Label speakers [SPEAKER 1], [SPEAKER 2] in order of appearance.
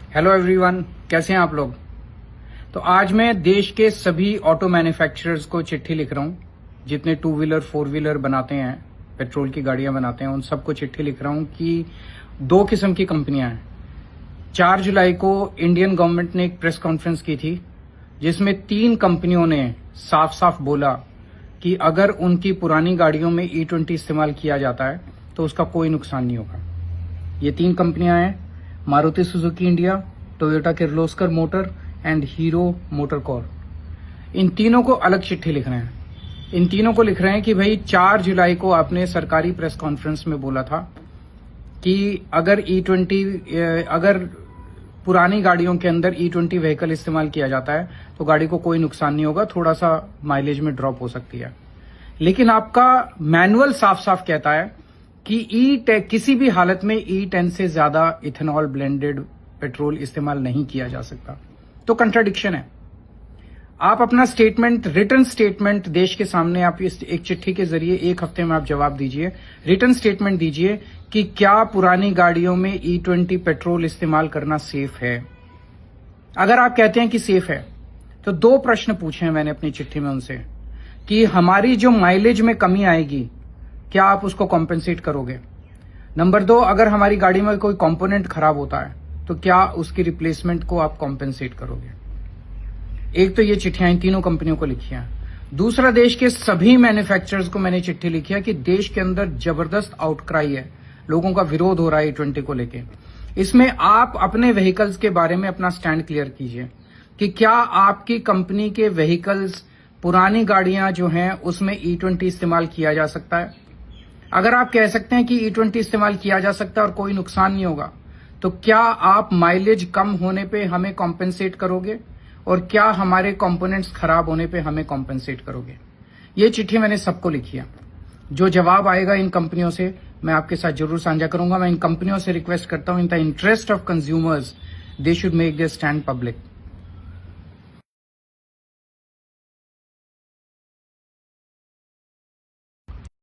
[SPEAKER 1] Hello everyone, कैसे हैं आप लोग। तो आज मैं देश के सभी ऑटो मैन्युफैक्चरर्स को चिट्ठी लिख रहा हूं, जितने 2 व्हीलर 4 व्हीलर बनाते हैं, पेट्रोल की गाड़ियां बनाते हैं, उन सबको चिट्ठी लिख रहा हूं कि 2 किस्म की कंपनियां हैं। 4 जुलाई को इंडियन गवर्नमेंट ने एक प्रेस कॉन्फ्रेंस की थी, जिसमें 3 कंपनियों ने साफ साफ बोला कि अगर उनकी पुरानी गाड़ियों में E20 इस्तेमाल किया जाता है तो उसका कोई नुकसान नहीं होगा। ये 3 कंपनियां हैं, Maruti Suzuki India, Toyota Kirloskar motor and Hero MotoCorp. इन तीनों को अलग चिट्ठी लिख रहे हैं। इन तीनों को लिख रहे हैं कि भाई 4 जुलाई को आपने सरकारी प्रेस कॉन्फ्रेंस में बोला था कि अगर अगर पुरानी गाड़ियों के अंदर E20 व्हीकल इस्तेमाल किया जाता है तो गाड़ी को कोई नुकसान नहीं होगा, थोड़ा सा माइलेज में ड्रॉप हो सकती है। लेकिन आपका मैनुअल साफ साफ कहता है कि किसी भी हालत में E10 से ज्यादा इथेनॉल ब्लेंडेड पेट्रोल इस्तेमाल नहीं किया जा सकता। तो कंट्राडिक्शन है। आप अपना स्टेटमेंट, रिटर्न स्टेटमेंट देश के सामने आप इस एक चिट्ठी के जरिए 1 हफ्ते में आप जवाब दीजिए, रिटर्न स्टेटमेंट दीजिए कि क्या पुरानी गाड़ियों में E20 पेट्रोल इस्तेमाल करना सेफ है। अगर आप कहते हैं कि सेफ है तो 2 प्रश्न पूछे हैं मैंने अपनी चिट्ठी में उनसे कि हमारी जो माइलेज में कमी आएगी क्या आप उसको कॉम्पेंसेट करोगे। नंबर 2, अगर हमारी गाड़ी में कोई कंपोनेंट खराब होता है तो क्या उसकी रिप्लेसमेंट को आप कॉम्पेंसेट करोगे। एक तो ये चिट्ठियां इन तीनों कंपनियों को लिखी हैं। दूसरा, देश के सभी मैन्युफैक्चरर्स को मैंने चिट्ठी लिखी है कि देश के अंदर जबरदस्त आउटक्राई है, लोगों का विरोध हो रहा है E20 को लेके। इसमें आप अपने व्हीकल्स के बारे में अपना स्टैंड क्लियर कीजिए कि क्या आपकी कंपनी के व्हीकल्स, पुरानी गाड़ियां जो हैं उसमें E20 इस्तेमाल किया जा सकता है। अगर आप कह सकते हैं कि E20 इस्तेमाल किया जा सकता है और कोई नुकसान नहीं होगा, तो क्या आप माइलेज कम होने पे हमें कॉम्पेंसेट करोगे और क्या हमारे कंपोनेंट्स खराब होने पे हमें कॉम्पेंसेट करोगे। ये चिट्ठी मैंने सबको लिखी है। जो जवाब आएगा इन कंपनियों से मैं आपके साथ जरूर साझा करूंगा। मैं इन कंपनियों से रिक्वेस्ट करता हूं, in the interest of consumers they should make their stand public.